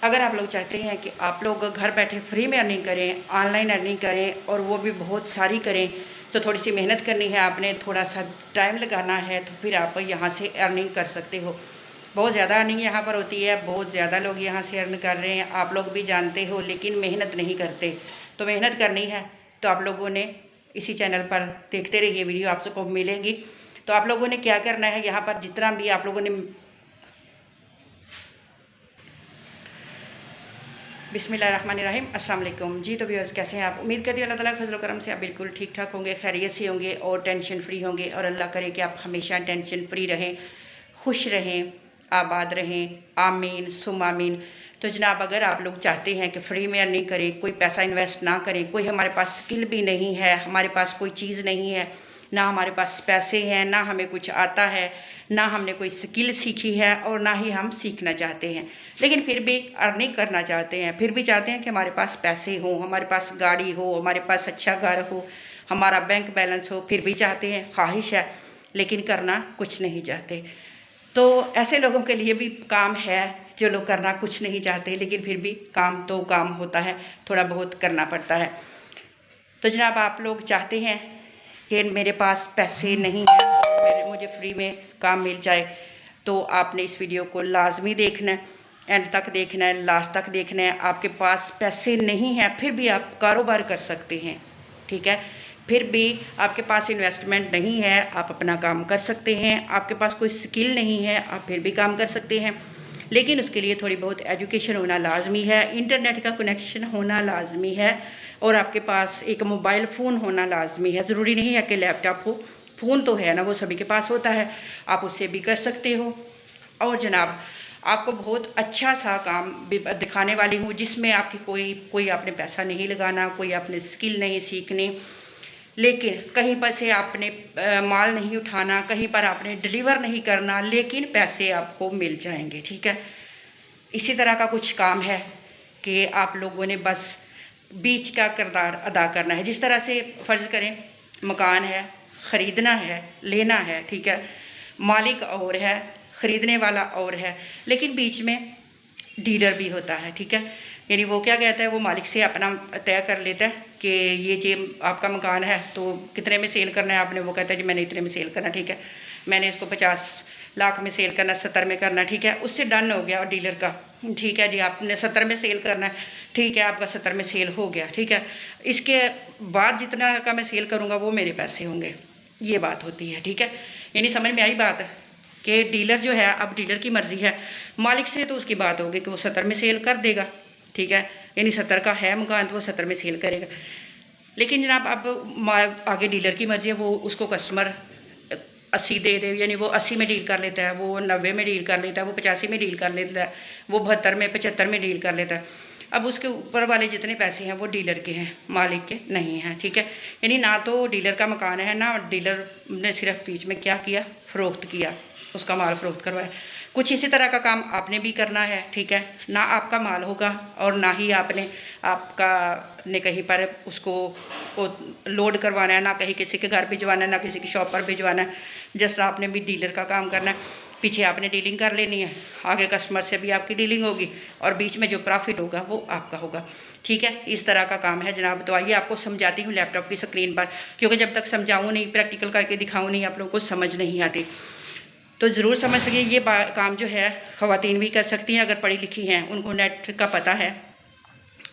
अगर आप लोग चाहते हैं कि आप लोग घर बैठे फ्री में अर्निंग करें, ऑनलाइन अर्निंग करें और वो भी बहुत सारी करें, तो थोड़ी सी मेहनत करनी है, आपने थोड़ा सा टाइम लगाना है, तो फिर आप यहाँ से अर्निंग कर सकते हो। बहुत ज़्यादा अर्निंग यहाँ पर होती है, बहुत ज़्यादा लोग यहाँ से अर्न कर रहे हैं, आप लोग भी जानते हो, लेकिन मेहनत नहीं करते। तो मेहनत करनी है तो आप लोगों ने इसी चैनल पर देखते रहिए, वीडियो आप सबको मिलेंगी। तो आप लोगों ने क्या करना है, यहाँ पर जितना भी आप लोगों ने बिस्मिल्लाहिर्रहमानिर्रहीम, अस्सलाम वालेकुम जी। तो व्यूअर्स कैसे हैं आप? उम्मीद करती हूँ अल्लाह ताला फजल करम से आप बिल्कुल ठीक ठाक होंगे, खैरियत से होंगे और टेंशन फ्री होंगे। और अल्लाह करे कि आप हमेशा टेंशन फ्री रहें, खुश रहें, आबाद रहें, आमीन सुम आमीन। तो जनाब, अगर आप लोग चाहते हैं कि फ्री में अर्निंग करें, कोई पैसा इन्वेस्ट ना करें, कोई हमारे पास स्किल भी नहीं है, हमारे पास कोई चीज़ नहीं है, ना हमारे पास पैसे हैं, ना हमें कुछ आता है, ना हमने कोई स्किल सीखी है और ना ही हम सीखना चाहते हैं, लेकिन फिर भी अर्निंग करना चाहते हैं, फिर भी चाहते हैं कि हमारे पास पैसे हों, हमारे पास गाड़ी हो, हमारे पास अच्छा घर हो, हमारा बैंक बैलेंस हो, फिर भी चाहते हैं, ख्वाहिश है, लेकिन करना कुछ नहीं चाहते। तो ऐसे लोगों के लिए भी काम है, जो लोग करना कुछ नहीं चाहते लेकिन फिर भी काम तो काम होता है, थोड़ा बहुत करना पड़ता है। तो जनाब, आप लोग चाहते हैं कि मेरे पास पैसे नहीं हैं और मुझे फ्री में काम मिल जाए, तो आपने इस वीडियो को लाजमी देखना है, एंड तक देखना है, लास्ट तक देखना है। आपके पास पैसे नहीं हैं फिर भी आप कारोबार कर सकते हैं, ठीक है। फिर भी आपके पास इन्वेस्टमेंट नहीं है, आप अपना काम कर सकते हैं। आपके पास कोई स्किल नहीं है, आप फिर भी काम कर सकते हैं, लेकिन उसके लिए थोड़ी बहुत एजुकेशन होना लाजमी है, इंटरनेट का कनेक्शन होना लाजमी है और आपके पास एक मोबाइल फ़ोन होना लाजमी है। ज़रूरी नहीं है कि लैपटॉप हो, फ़ोन तो है ना, वो सभी के पास होता है, आप उससे भी कर सकते हो। और जनाब, आपको बहुत अच्छा सा काम दिखाने वाली हूँ जिसमें आपकी कोई आपने पैसा नहीं लगाना, कोई आपने स्किल नहीं सीखनी, लेकिन कहीं पर से आपने माल नहीं उठाना, कहीं पर आपने डिलीवर नहीं करना, लेकिन पैसे आपको मिल जाएंगे, ठीक है। इसी तरह का कुछ काम है कि आप लोगों ने बस बीच का किरदार अदा करना है। जिस तरह से फ़र्ज़ करें, मकान है, ख़रीदना है, लेना है, ठीक है, मालिक और है, ख़रीदने वाला और है, लेकिन बीच में डीलर भी होता है, ठीक है। यानी वो क्या कहता है, वो मालिक से अपना तय कर लेता है कि ये आपका मकान है तो कितने में सेल करना है आपने, वो कहता है जी मैंने इतने में सेल करना, ठीक है, मैंने इसको 50 लाख में सेल करना, 70 में करना, ठीक है, उससे डन हो गया। और डीलर का, ठीक है जी, आपने 70 में सेल करना है, ठीक है, आपका 70 में सेल हो गया, ठीक है, इसके बाद जितना का मैं सेल करूँगा वो मेरे पैसे होंगे, ये बात होती है, ठीक है। यानी समझ में आई बात है कि डीलर जो है, अब डीलर की मर्ज़ी है, मालिक से तो उसकी बात होगी कि वो 70 में सेल कर देगा, ठीक है, यानी 70 का है मकान तो वो 70 में सेल करेगा। लेकिन जनाब, अब आगे डीलर की मर्ज़ी है, वो उसको कस्टमर 80 दे दे, यानी वो 80 में डील कर लेता है, वो 90 में डील कर लेता है, वो 85 में डील कर लेता है, वो 72 में 75 में डील कर लेता है। अब उसके ऊपर वाले जितने पैसे हैं वो डीलर के हैं, मालिक के नहीं हैं, ठीक है। यानी ना तो डीलर का मकान है, ना डीलर ने सिर्फ बीच में क्या किया, फ़रोख्त किया, उसका माल फ़रोख्त करवाया। कुछ इसी तरह का काम आपने भी करना है, ठीक है। ना आपका माल होगा और ना ही आपका ने कहीं पर उसको लोड करवाना है, ना कहीं किसी के घर भिजवाना है, ना किसी की शॉप पर भिजवाना है। जस्ट आपने भी डीलर का काम करना है, पीछे आपने डीलिंग कर लेनी है, आगे कस्टमर से भी आपकी डीलिंग होगी और बीच में जो प्रॉफिट होगा वो आपका होगा, ठीक है। इस तरह का काम है जनाब। तो आइए आपको समझाती हूँ लैपटॉप की स्क्रीन पर, क्योंकि जब तक समझाऊँ नहीं, प्रैक्टिकल करके दिखाऊँ नहीं, आप लोगों को समझ नहीं आती। तो ज़रूर समझ सकिए, ये काम जो है ख़वातीन भी कर सकती हैं, अगर पढ़ी लिखी हैं, उनको नेट का पता है,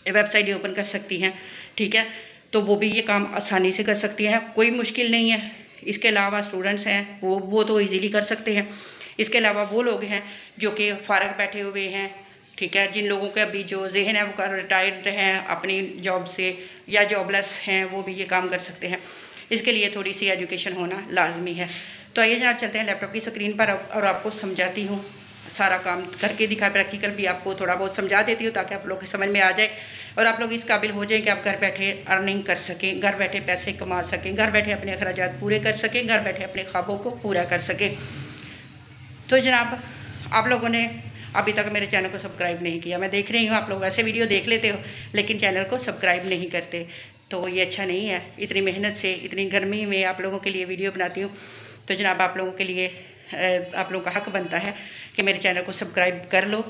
वेबसाइट ओपन कर सकती हैं, ठीक है, तो वो भी ये काम आसानी से कर सकती हैं, कोई मुश्किल नहीं है। इसके अलावा स्टूडेंट्स हैं, वो तो इजीली कर सकते हैं। इसके अलावा वो लोग हैं जो कि फ़ारग बैठे हुए हैं, ठीक है, जिन लोगों के अभी जो जहन है वो रिटायर्ड हैं अपनी जॉब से या जॉबलेस हैं, वो भी ये काम कर सकते हैं। इसके लिए थोड़ी सी एजुकेशन होना लाजमी है। तो आइए जनाब, चलते हैं लैपटॉप की स्क्रीन पर और आपको समझाती हूँ, सारा काम करके दिखा, प्रैक्टिकल भी आपको थोड़ा बहुत समझा देती हूँ ताकि आप लोग को समझ में आ जाए और आप लोग इस काबिल हो जाए कि आप घर बैठे अर्निंग कर सकें, घर बैठे पैसे कमा सकें, घर बैठे अपने अखराजात पूरे कर सकें, घर बैठे अपने ख्वाबों को पूरा कर सकें। तो जनाब, आप लोगों ने अभी तक मेरे चैनल को सब्सक्राइब नहीं किया, मैं देख रही हूँ आप लोग ऐसे वीडियो देख लेते हो लेकिन चैनल को सब्सक्राइब नहीं करते, तो ये अच्छा नहीं है। इतनी मेहनत से, इतनी गर्मी में आप लोगों के लिए वीडियो बनाती हूँ, तो जनाब आप लोगों के लिए आप लोगों का हक बनता है कि मेरे चैनल को सब्सक्राइब कर लो,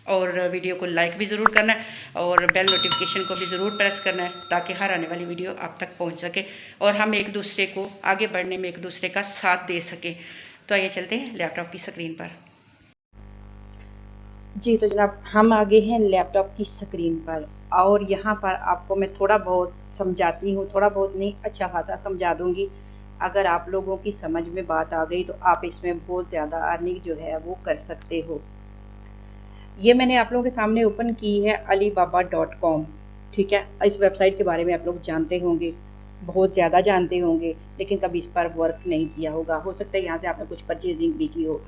और वीडियो को लाइक भी ज़रूर करना है और बेल नोटिफिकेशन को भी ज़रूर प्रेस करना है ताकि हर आने वाली वीडियो आप तक पहुंच सके और हम एक दूसरे को आगे बढ़ने में एक दूसरे का साथ दे सकें। तो आइए चलते हैं लैपटॉप की स्क्रीन पर। जी तो जनाब हम आगे हैं लैपटॉप की स्क्रीन पर और यहाँ पर आपको मैं थोड़ा बहुत समझाती हूँ, थोड़ा बहुत नहीं अच्छा खासा समझा दूँगी। अगर आप लोगों की समझ में बात आ गई तो आप इसमें बहुत ज़्यादा अर्निंग जो है वो कर सकते हो। ये मैंने आप लोगों के सामने ओपन की है alibaba.com। ठीक है, इस वेबसाइट के बारे में आप लोग जानते होंगे, बहुत ज़्यादा जानते होंगे, लेकिन कभी इस पर वर्क नहीं किया होगा। हो सकता है यहाँ से आपने कुछ परचेजिंग भी की हो।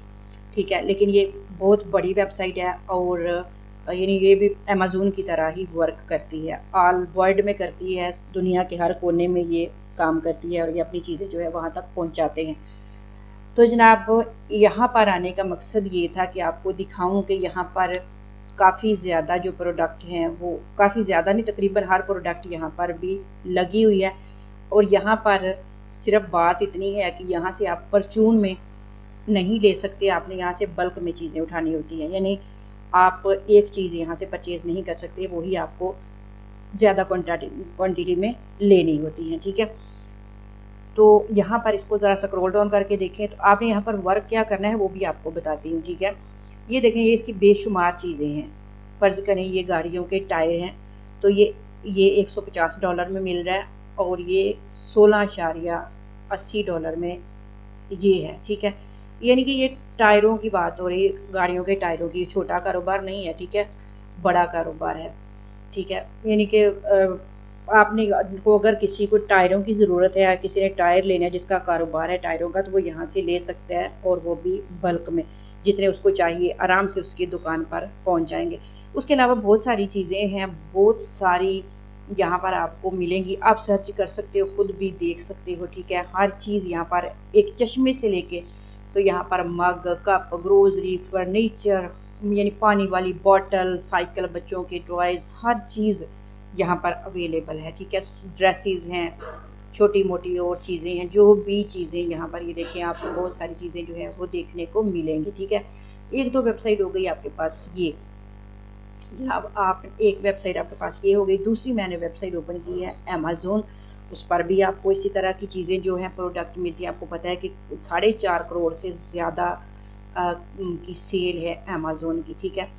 ठीक है, लेकिन ये बहुत बड़ी वेबसाइट है और यानी ये भी अमेज़न की तरह ही वर्क करती है, ऑल वर्ल्ड में करती है, दुनिया के हर कोने में ये काम करती है और ये अपनी चीज़ें जो है वहाँ तक पहुँचाते हैं। तो जनाब यहाँ पर आने का मकसद ये था कि आपको दिखाऊं कि यहाँ पर काफ़ी ज़्यादा जो प्रोडक्ट हैं वो काफ़ी ज़्यादा नहीं, तकरीबन हर प्रोडक्ट यहाँ पर भी लगी हुई है। और यहाँ पर सिर्फ बात इतनी है कि यहाँ से आप परचून में नहीं ले सकते, आपने यहाँ से बल्क में चीज़ें उठानी होती हैं, यानी आप एक चीज़ यहाँ से परचेज़ नहीं कर सकते, वही आपको ज़्यादा क्वान्टिटी में लेनी होती है। ठीक है, तो यहाँ पर इसको ज़रा स्क्रॉल डाउन करके देखें तो आपने यहाँ पर वर्क क्या करना है वो भी आपको बताती हूँ। ठीक है, ये देखें, ये इसकी बेशुमार चीज़ें हैं। फ़र्ज़ करें ये गाड़ियों के टायर हैं, तो ये $150 में मिल रहा है और ये $16.80 में ये है। ठीक है, यानी कि ये टायरों की बात हो रही है, गाड़ियों के टायरों की। छोटा कारोबार नहीं है, ठीक है, बड़ा कारोबार है। ठीक है, यानी कि आपने को अगर किसी को टायरों की ज़रूरत है या किसी ने टायर लेना है, जिसका कारोबार है टायरों का, तो वो यहाँ से ले सकता है और वो भी बल्क में, जितने उसको चाहिए आराम से उसकी दुकान पर पहुँच जाएंगे। उसके अलावा बहुत सारी चीज़ें हैं, बहुत सारी यहाँ पर आपको मिलेंगी, आप सर्च कर सकते हो, खुद भी देख सकते हो। ठीक है, हर चीज़ यहाँ पर, एक चश्मे से लेके तो यहाँ पर मग, कप, ग्रोसरी, फर्नीचर, यानी पानी वाली बॉटल, साइकिल, बच्चों के टॉयज़, हर चीज़ यहाँ पर अवेलेबल है। ठीक है, ड्रेसेस हैं, छोटी मोटी और चीज़ें हैं, जो भी चीज़ें यहाँ पर, ये देखें, आपको बहुत सारी चीज़ें जो है वो देखने को मिलेंगी। ठीक है, एक दो वेबसाइट हो गई आपके पास ये, जनाब आप एक वेबसाइट आपके पास ये हो गई। दूसरी मैंने वेबसाइट ओपन की है अमेज़न, उस पर भी आपको इसी तरह की चीज़ें जो हैं प्रोडक्ट मिलती हैं। आपको पता है कि 4.5 करोड़ से ज़्यादा की सेल है अमेज़न की। ठीक है,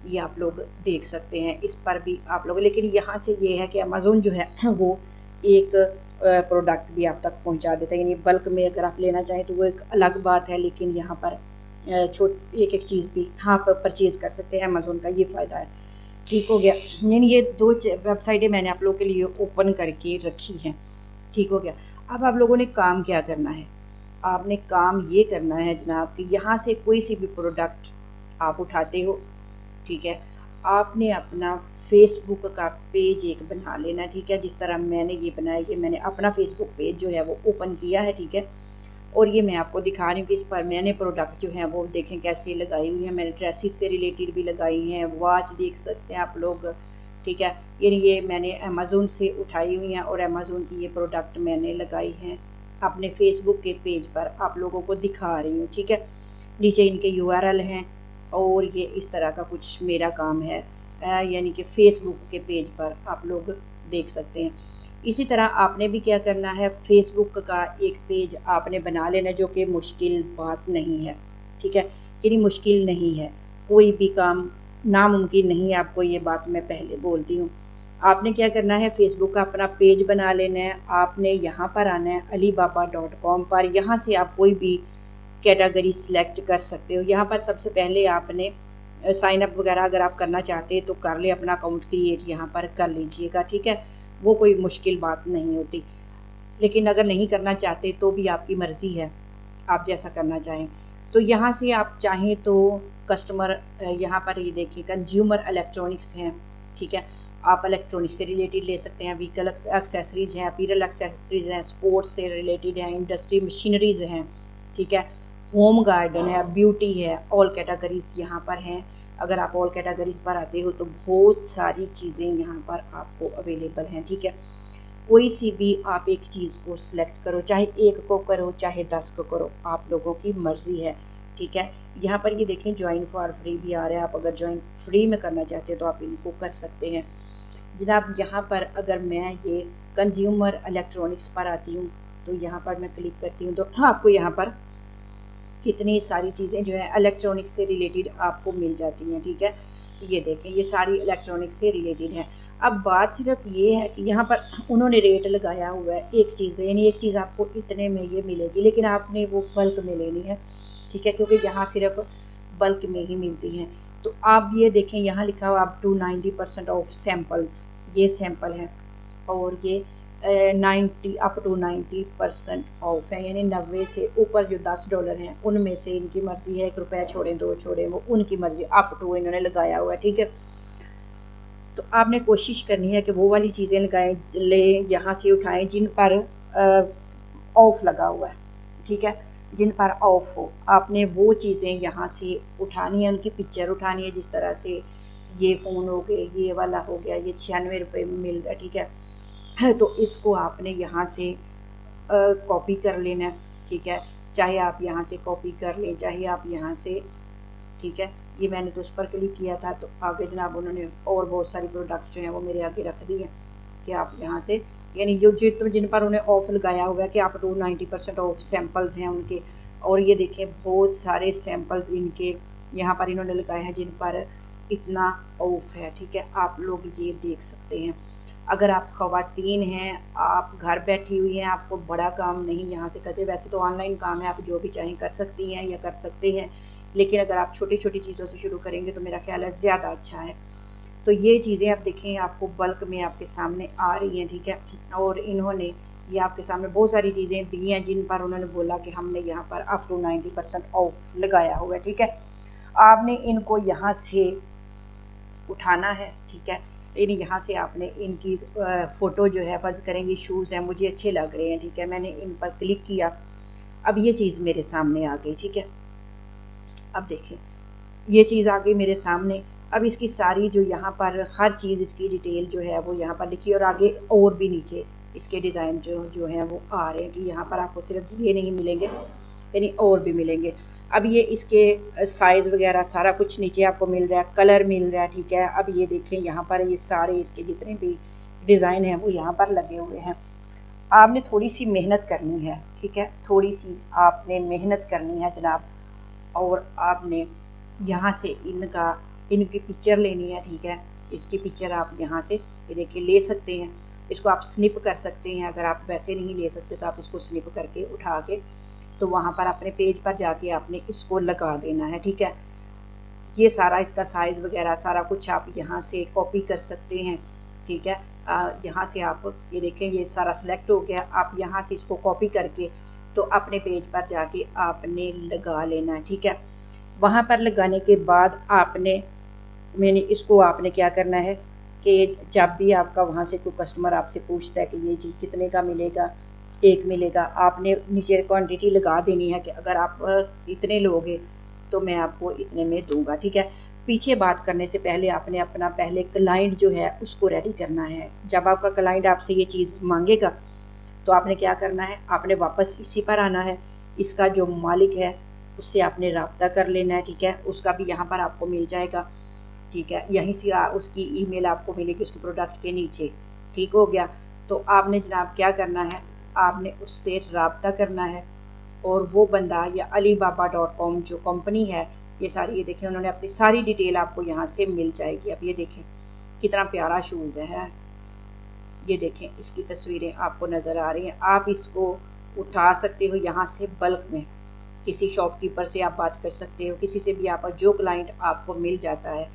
ये आप लोग देख सकते हैं, इस पर भी आप लोग, लेकिन यहाँ से ये है कि अमेज़न जो है वो एक प्रोडक्ट भी आप तक पहुँचा देता है, यानी बल्क में अगर आप लेना चाहें तो वो एक अलग बात है, लेकिन यहाँ पर एक एक चीज़ भी हाँ पर परचेज़ कर सकते हैं, अमेज़न का ये फ़ायदा है। ठीक हो गया, यानी ये दो वेबसाइटें मैंने आप लोगों के लिए ओपन करके रखी हैं। ठीक हो गया, अब आप लोगों ने काम क्या करना है, आपने काम ये करना है जनाब कि यहाँ से कोई सी भी प्रोडक्ट आप उठाते हो। ठीक है, आपने अपना फेसबुक का पेज एक बना लेना। ठीक है, जिस तरह मैंने ये बनाया, ये मैंने अपना फेसबुक पेज जो है वो ओपन किया है। ठीक है, और ये मैं आपको दिखा रही हूँ कि इस पर मैंने प्रोडक्ट जो हैं वो देखें कैसे लगाई हुई हैं। मैंने ड्रेसेस से रिलेटेड भी लगाई हैं, वॉच देख सकते हैं आप लोग। ठीक है, ये मैंने अमेज़न से उठाई हुई हैं और अमेज़न की ये प्रोडक्ट मैंने लगाई हैं अपने फेसबुक के पेज पर, आप लोगों को दिखा रही हूँ। ठीक है, नीचे इनके URL हैं और ये इस तरह का कुछ मेरा काम है, यानी कि फेसबुक के पेज पर आप लोग देख सकते हैं। इसी तरह आपने भी क्या करना है, फेसबुक का एक पेज आपने बना लेना, जो कि मुश्किल बात नहीं है। ठीक है, यानी मुश्किल नहीं है, कोई भी काम नामुमकिन नहीं है, आपको ये बात मैं पहले बोलती हूँ। आपने क्या करना है, फेसबुक का अपना पेज बना लेना है। आपने यहाँ पर आना है alibaba.com पर, यहाँ से आप कोई भी कैटेगरी सिलेक्ट कर सकते हो। यहाँ पर सबसे पहले आपने साइन अप वगैरह अगर आप करना चाहते हैं तो कर ले, अपना अकाउंट क्रिएट यहाँ पर कर लीजिएगा। ठीक है, वो कोई मुश्किल बात नहीं होती, लेकिन अगर नहीं करना चाहते तो भी आपकी मर्ज़ी है, आप जैसा करना चाहें। तो यहाँ से आप चाहें तो कस्टमर, यहाँ पर ये देखिए कंज्यूमर इलेक्ट्रॉनिक्स हैं। ठीक है, आप इलेक्ट्रॉनिक्स से रिलेटेड ले सकते हैं, व्हीकल एक्सेसरीज हैं, अपीरल एक्सेसरीज हैं, स्पोर्ट्स से रिलेटेड हैं, इंडस्ट्री मशीनरीज हैं। ठीक है, होम गार्डन है, ब्यूटी है, ऑल कैटेगरीज यहाँ पर हैं। अगर आप ऑल कैटेगरीज पर आते हो तो बहुत सारी चीज़ें यहाँ पर आपको अवेलेबल हैं। ठीक है, कोई सी भी आप एक चीज़ को सिलेक्ट करो, चाहे एक को करो चाहे 10 को करो, आप लोगों की मर्ज़ी है। ठीक है। यहाँ पर ये देखें ज्वाइन फॉर फ्री भी आ रहा है, आप अगर ज्वाइन फ्री में करना चाहते हैं तो आप इनको कर सकते हैं जनाब। यहाँ पर अगर मैं ये कंज्यूमर इलेक्ट्रॉनिक्स पर आती हूँ तो यहाँ पर मैं क्लिक करती हूँ तो आपको यहाँ पर कितनी सारी चीज़ें जो है इलेक्ट्रॉनिक्स से रिलेटेड आपको मिल जाती हैं, ठीक है। ये देखें ये सारी इलेक्ट्रॉनिक्स से रिलेटेड है। अब बात सिर्फ ये है कि यहाँ पर उन्होंने रेट लगाया हुआ है एक चीज़ का, यानी एक चीज़ आपको इतने में ये मिलेगी, लेकिन आपने वो बल्क में लेनी है, ठीक है, क्योंकि यहाँ सिर्फ बल्क में ही मिलती हैं। तो आप ये देखें यहाँ लिखा हुआ अप टू 90% ऑफ सैम्पल्स, ये सैम्पल हैं, और ये 90 अप टू 90% ऑफ है, यानी 90 से ऊपर जो $10 हैं उनमें से इनकी मर्ज़ी है, 1 रुपया छोड़ें 2 छोड़ें, वो उनकी मर्ज़ी, अप टू इन्होंने लगाया हुआ है, ठीक है। तो आपने कोशिश करनी है कि वो वाली चीज़ें लगाएं, ले यहाँ से उठाएं जिन पर ऑफ लगा हुआ है, ठीक है, जिन पर ऑफ हो, आपने वो चीज़ें यहाँ से उठानी है, उनकी पिक्चर उठानी है। जिस तरह से ये फ़ोन हो गए, ये वाला हो गया, ये 96 रुपये में मिल रहा है, ठीक है। तो इसको आपने यहाँ से कॉपी कर लेना, ठीक है, चाहे आप यहाँ से कॉपी कर लें, चाहे आप यहाँ से, ठीक है। ये मैंने तो उस पर क्लिक किया था, तो आगे जनाब उन्होंने और बहुत सारी प्रोडक्ट्स जो हैं वो मेरे आगे रख दी हैं कि आप यहाँ से, यानी जो जिन पर उन्हें ऑफ लगाया हुआ है कि आप टू 90% ऑफ सैम्पल्स हैं उनके। और ये देखें बहुत सारे सैम्पल्स इनके यहाँ पर इन्होंने लगाए हैं जिन पर इतना ऑफ है, ठीक है, आप लोग ये देख सकते हैं। अगर आप ख़वातीन हैं, आप घर बैठी हुई हैं, आपको बड़ा काम नहीं यहाँ से करते, वैसे तो ऑनलाइन काम है, आप जो भी चाहें कर सकती हैं या कर सकते हैं, लेकिन अगर आप छोटी छोटी चीज़ों से शुरू करेंगे तो मेरा ख्याल है ज़्यादा अच्छा है। तो ये चीज़ें आप देखें आपको बल्क में आपके सामने आ रही हैं, ठीक है। और इन्होंने ये आपके सामने बहुत सारी चीज़ें दी हैं जिन पर उन्होंने बोला कि हमने यहाँ पर अप टू 90% ऑफ लगाया हुआ है, ठीक है। आपने इनको यहाँ से उठाना है, ठीक है, यानी यहाँ से आपने इनकी फ़ोटो जो है, फ़र्ज़ करें ये शूज़ हैं, मुझे अच्छे लग रहे हैं, ठीक है, मैंने इन पर क्लिक किया, अब ये चीज़ मेरे सामने आ गई, ठीक है। अब देखें ये चीज़ आ गई मेरे सामने। अब इसकी सारी जो यहाँ पर हर चीज़ इसकी डिटेल जो है वो यहाँ पर लिखी, और आगे और भी नीचे इसके डिज़ाइन जो हैं वो आ रहे हैं कि यहाँ पर आपको सिर्फ ये नहीं मिलेंगे, यानी और भी मिलेंगे। अब ये इसके साइज़ वगैरह सारा कुछ नीचे आपको मिल रहा है, कलर मिल रहा है, ठीक है। अब ये देखें यहाँ पर ये सारे इसके जितने भी डिज़ाइन हैं वो यहाँ पर लगे हुए हैं। आपने थोड़ी सी मेहनत करनी है, ठीक है, थोड़ी सी आपने मेहनत करनी है जनाब, और आपने यहाँ से इनकी पिक्चर लेनी है, ठीक है। इसकी पिक्चर आप यहाँ से ये देखिए ले सकते हैं, इसको आप स्निप कर सकते हैं। अगर आप वैसे नहीं ले सकते तो आप इसको स्निप करके उठा के तो वहाँ पर अपने पेज पर जाके आपने इसको लगा देना है, ठीक है। ये सारा इसका साइज़ वगैरह सारा कुछ आप यहाँ से कॉपी कर सकते हैं, ठीक है। यहाँ से आप ये देखें ये सारा सिलेक्ट हो गया, आप यहाँ से इसको कॉपी करके तो अपने पेज पर जाके आपने लगा लेना है, ठीक है। वहाँ पर लगाने के बाद आपने क्या करना है कि जब भी आपका वहाँ से कोई कस्टमर आपसे पूछता है कि ये चीज़ कितने का मिलेगा, एक मिलेगा, आपने नीचे क्वांटिटी लगा देनी है कि अगर आप इतने लोगे तो मैं आपको इतने में दूंगा, ठीक है। पीछे बात करने से पहले आपने अपना पहले क्लाइंट जो है उसको रेडी करना है। जब आपका क्लाइंट आपसे ये चीज़ मांगेगा तो आपने क्या करना है, आपने वापस इसी पर आना है, इसका जो मालिक है उससे आपने रब्ता कर लेना है, ठीक है। उसका भी यहाँ पर आपको मिल जाएगा, ठीक है, यहीं से उसकी ईमेल आपको मिलेगी उसके प्रोडक्ट के नीचे, ठीक हो गया। तो आपने जनाब क्या करना है, आपने उससे रब्ता करना है, और वो बंदा या alibaba.com जो कंपनी है, ये सारी ये देखें उन्होंने अपनी सारी डिटेल आपको यहाँ से मिल जाएगी। अब ये देखें कितना प्यारा शूज़ है, ये देखें इसकी तस्वीरें आपको नज़र आ रही हैं। आप इसको उठा सकते हो यहाँ से बल्क में, किसी शॉपकीपर से आप बात कर सकते हो, किसी से भी आप जो क्लाइंट आपको मिल जाता है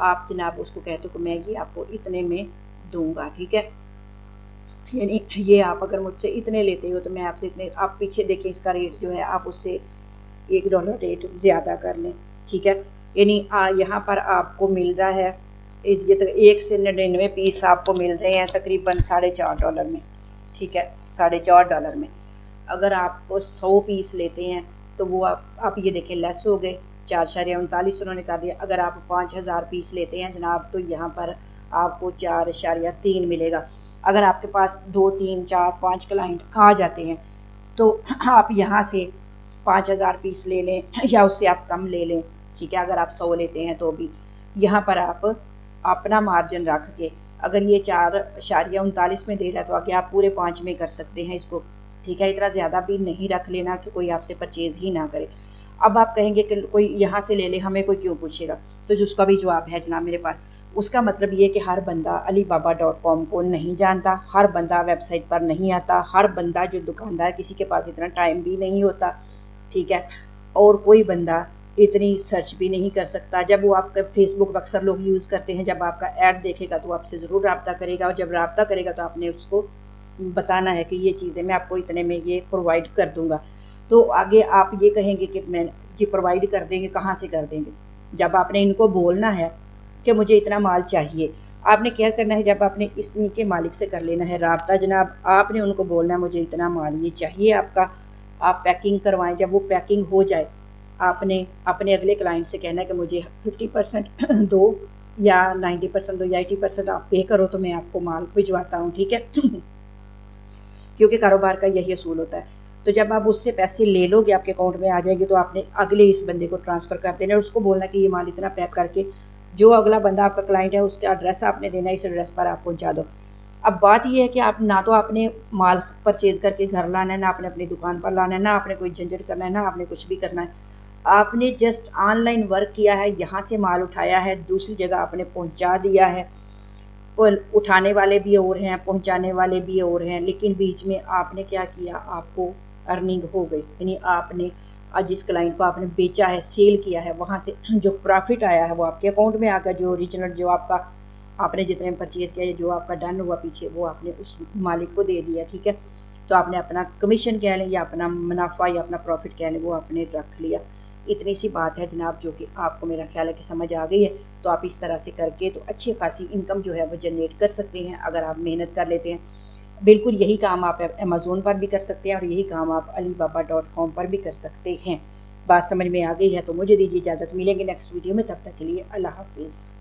आप जनाब उसको कहते हो कि मैं ये आपको इतने में दूंगा, ठीक है। यानी ये आप अगर मुझसे इतने लेते हो तो मैं आपसे इतने, आप पीछे देखें इसका रेट जो है आप उससे $1 रेट ज़्यादा कर लें, ठीक है। यानी यहाँ पर आपको मिल रहा है ये तो 1 से 99 पीस आपको मिल रहे हैं तकरीबन $4.5 में, ठीक है, $4.5 में। अगर आप 100 पीस लेते हैं तो वो आप ये देखें लेस हो गए, 4.39 उन्होंने कर दिया। अगर आप 5000 पीस लेते हैं जनाब तो यहाँ पर आपको 4.3 मिलेगा। अगर आपके पास 2 3 4 5 क्लाइंट आ जाते हैं तो आप यहाँ से 5000 पीस ले लें या उससे आप कम ले लें, ठीक है। अगर आप 100 लेते हैं तो भी यहाँ पर आप अपना मार्जिन रख के, अगर ये 4.39 में दे रहा है तो आगे आप पूरे 5 में कर सकते हैं इसको, ठीक है। इतना ज़्यादा भी नहीं रख लेना कि कोई आपसे परचेज़ ही ना करे। अब आप कहेंगे कि कोई यहाँ से ले ले, हमें कोई क्यों पूछेगा, तो जिसका भी जवाब है जनाब मेरे पास। उसका मतलब ये कि हर बंदा alibaba.com को नहीं जानता, हर बंदा वेबसाइट पर नहीं आता, हर बंदा जो दुकानदार, किसी के पास इतना टाइम भी नहीं होता, ठीक है। और कोई बंदा इतनी सर्च भी नहीं कर सकता। जब वो आपका फेसबुक अक्सर लोग यूज़ करते हैं, जब आपका ऐड देखेगा तो आपसे ज़रूर रब्ता करेगा, और जब रब्ता करेगा तो आपने उसको बताना है कि ये चीज़ें मैं आपको इतने में ये प्रोवाइड कर दूँगा। तो आगे आप ये कहेंगे कि मैं जी प्रोवाइड कर देंगे, कहाँ से कर देंगे? जब आपने इनको बोलना है कि मुझे इतना माल चाहिए, आपने क्या करना है, जब आपने इनके मालिक से कर लेना है रब्ता जनाब, आपने उनको बोलना है मुझे इतना माल ये चाहिए आपका, आप पैकिंग करवाएँ। जब वो पैकिंग हो जाए, आपने अपने अगले क्लाइंट से कहना है कि मुझे 50% दो, या 90% दो, या 80% आप पे करो तो मैं आपको माल भिजवाता हूँ, ठीक है। क्योंकि कारोबार का यही असूल होता है। तो जब आप उससे पैसे ले लोगे, आपके अकाउंट में आ जाएंगे, तो आपने अगले इस बंदे को ट्रांसफ़र कर देना और उसको बोलना कि ये माल इतना पैक करके, जो अगला बंदा आपका क्लाइंट है उसका एड्रेस आपने देना है, इस एड्रेस पर आप पहुँचा दो। अब बात ये है कि आप ना तो आपने माल परचेज़ करके घर लाना है, ना आपने अपनी दुकान पर लाना है, ना आपने कोई झंझट करना है, ना आपने कुछ भी करना है। आपने जस्ट ऑनलाइन वर्क किया है, यहाँ से माल उठाया है, दूसरी जगह आपने पहुँचा दिया है। उठाने वाले भी और हैं, पहुंचाने वाले भी और हैं, लेकिन बीच में आपने क्या किया, आपको अर्निंग हो गई, यानी आपने जिस क्लाइंट को आपने बेचा है, सेल किया है, वहाँ से जो प्रॉफिट आया है वो आपके अकाउंट में आ गया। जो ओरिजिनल, जो आपका आपने जितने में परचेज़ किया, जो आपका डन हुआ पीछे, वो आपने उस मालिक को दे दिया, ठीक है। तो आपने अपना कमीशन कह लें या अपना मुनाफा या अपना प्रॉफिट कह लें, वो आपने रख लिया। इतनी सी बात है जनाब, जो कि आपको मेरा ख्याल है कि समझ आ गई है। तो आप इस तरह से करके तो अच्छी खासी इनकम जो है वो जनरेट कर सकते हैं, अगर आप मेहनत कर लेते हैं। बिल्कुल यही काम आप अमेज़न पर भी कर सकते हैं, और यही काम आप alibaba.com पर भी कर सकते हैं। बात समझ में आ गई है तो मुझे दीजिए इजाज़त, मिलेंगे नेक्स्ट वीडियो में, तब तक के लिए अल्लाह हाफिज़।